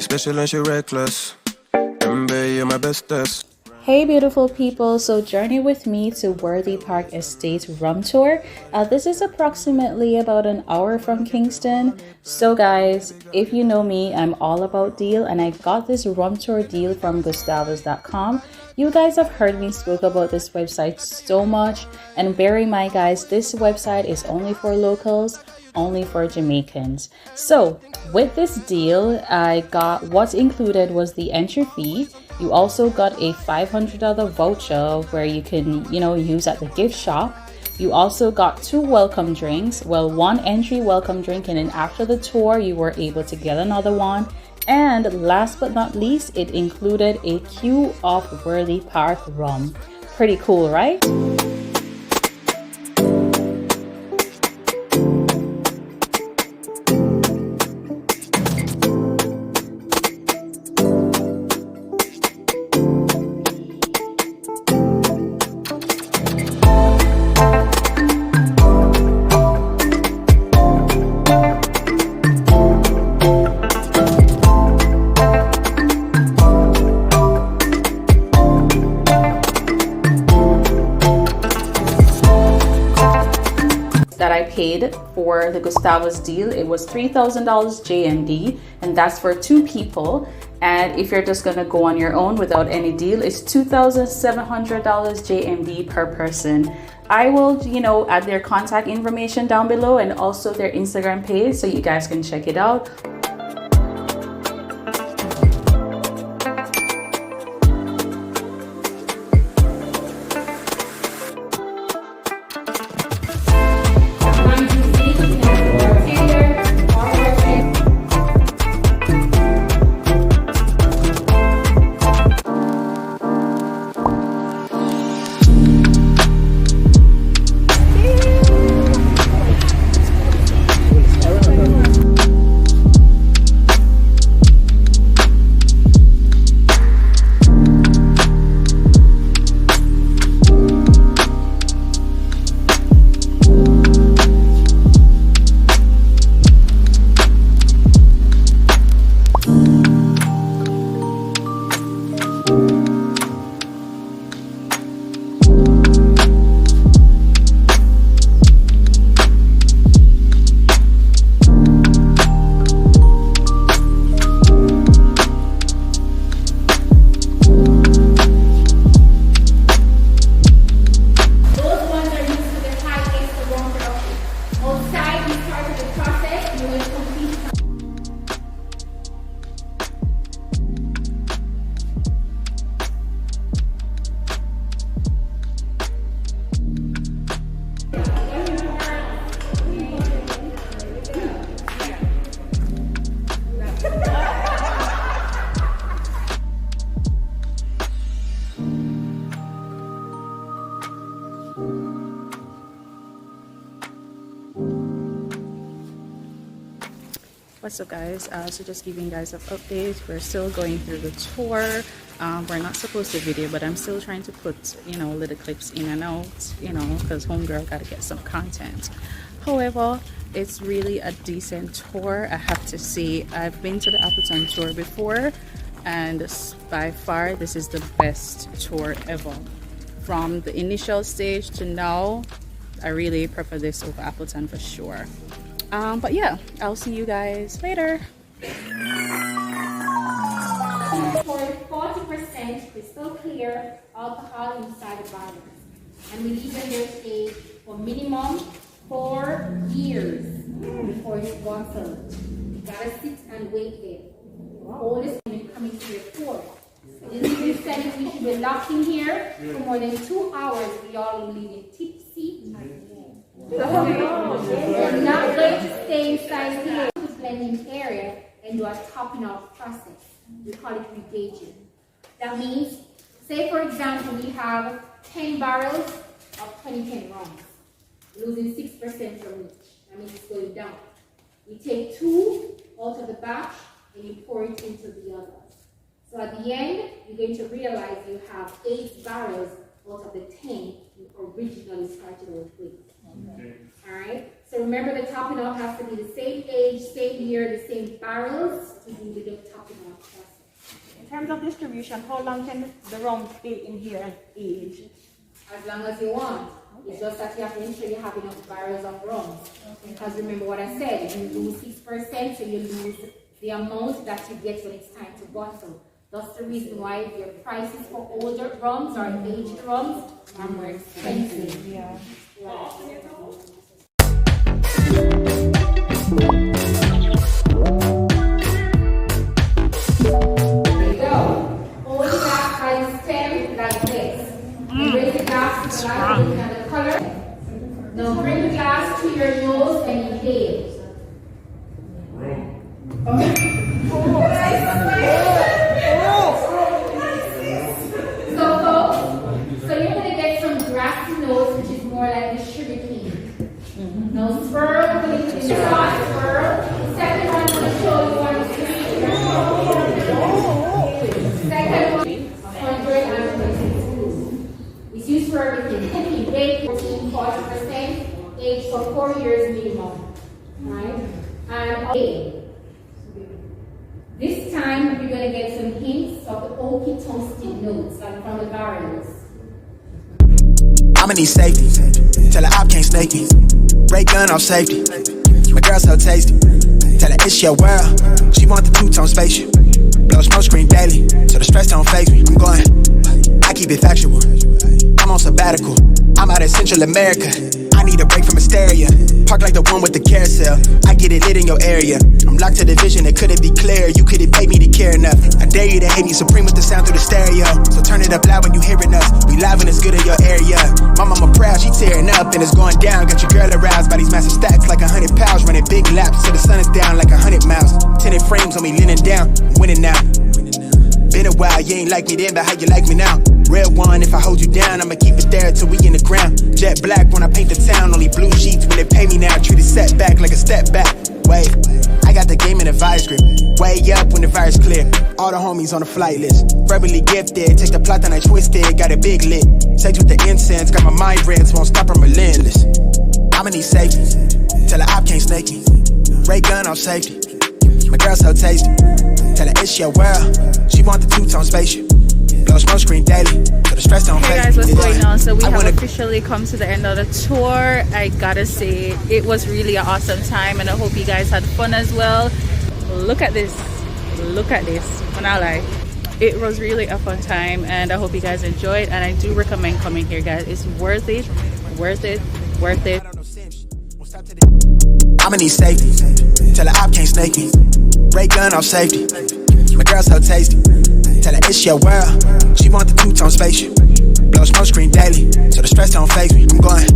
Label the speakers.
Speaker 1: special and she reckless. Remember, you're my bestest.
Speaker 2: Hey beautiful people, so journey with me to Worthy Park Estate Rum Tour. This is approximately about an hour from Kingston. So guys, if you know me, I'm all about deal, and I got this rum tour deal from gustavus.com. You guys have heard me speak about this website so much, and bear in mind guys, this website is only for locals, only for Jamaicans. So with this deal, I got what's included was the entry fee. You also got a $500 voucher where you can, use at the gift shop. You also got 2 welcome drinks. Well, 1 entry welcome drink, and then after the tour, you were able to get another one. And last but not least, it included a queue of Worthy Park rum. Pretty cool, right? That I paid for the Gustavus deal, it was $3,000 JMD, and that's for 2 people. And if you're just gonna go on your own without any deal, it's $2,700 JMD per person. I will, add their contact information down below and also their Instagram page so you guys can check it out. What's up guys, so just giving you guys an update. We're still going through the tour. We're not supposed to video, but I'm still trying to put little clips in and out, because homegirl gotta get some content. However, it's really a decent tour, I have to say. I've been to the Appleton tour before, and by far this is the best tour ever. From the initial stage to now, I really prefer this over Appleton for sure. But yeah, I'll see you guys later.
Speaker 3: For 40% crystal clear alcohol inside the bottles, and we leave them there stay for minimum 4 years before it's bottled. You gotta sit and wait there. All this coming to your pour. This said we should be locked in here for more than 2 hours. We all will leave it tipsy. We're not going to stay inside here. The blending area and do a topping off process. We call it regaging. That means, say for example, we have 10 barrels of 2010 rums, losing 6% from each. That means it's going down. You take 2 out of the batch and you pour it into the other. So at the end, you're going to realize you have 8 barrels out of the 10 you originally started out with. Alright? So remember the topping off has to be the same age, same year, the same barrels to do the topping off process.
Speaker 4: In terms of distribution, how long can the rum stay in here and age?
Speaker 3: As long as you want. It's just that you have to ensure you have enough barrels of rum. Because remember what I said, you lose 6%, so you lose the amount that you get when it's time to bottle. That's the reason why your prices for older rums or aged rums are more expensive.
Speaker 4: Yeah.
Speaker 3: There you go. Hold the glass by the stem like this. Raise the glass to the light, looking at the color. Now bring the glass to your nose and inhale. So folks, so you're going to get some grassy nose, which is more like the sugar cane. Now swirl, put it in the glass, swirl. Second one, I'm going to show you on the screen. Second one, 126 proof. It's used for everything. Cooking, bake, 14-40%, aged for 4 years minimum. Right? And this time we're going to get some hints of the oaky toasted notes like from the barrels.
Speaker 5: I'ma need safety. Tell her I can't snake me. Ray gun off safety. My girl so tasty. Tell her it's your world. She want the two-tone spaceship. Blow smoke screen daily, so the stress don't phase me. I'm going. I keep it factual. I'm on sabbatical. I'm out in Central America. I need a break from hysteria. Park like the one with the carousel. I get it lit in your area. I'm locked to the vision, it couldn't be clear. You couldn't pay me to care enough. I dare you to hate me, supreme with the sound through the stereo. So turn it up loud when you hearing us. We live and it's good in your area. My mama proud, she tearing up and it's going down. Got your girl aroused by these massive stacks like 100 pounds. Running big laps till the sun is down like 100 miles. Tinted frames on me leaning down. I'm winning now. Been a while, you ain't like me then, but how you like me now? Real one, if I hold you down, I'ma keep it there till we in the ground. Jet black when I paint the town, only blue sheets when they pay me now. Treat it setback like a step back. Wait, I got the game in a vice grip. Way up when the virus clear. All the homies on the flight list. Verbally gifted, take the plot and I twist it. Got it big lit. Sex with the incense, got my mind red, won't stop, I'm relentless. I'ma need safety. Tell her I can't snake me. Ray gun off safety. My girl so tasty. Tell her it's your world. She want the two-tone spaceship. Blow smoke screen daily, so the stress don't
Speaker 2: Hey
Speaker 5: phase
Speaker 2: guys,
Speaker 5: me.
Speaker 2: what's going on? So we have officially come to the end of the tour. I gotta say, it was really an awesome time and I hope you guys had fun as well. Look at this. Look at this. When I lie. It was really a fun time and I hope you guys enjoyed, and I do recommend coming here, guys. It's worth it. Worth it. Worth it.
Speaker 5: I'ma need safety. Tell her I can't snake me. Ray gun off safety. My girl so tasty. Tell her it's your world. She want the two-tone spaceship. Blow smoke screen daily, so the stress don't phase me. I'm going.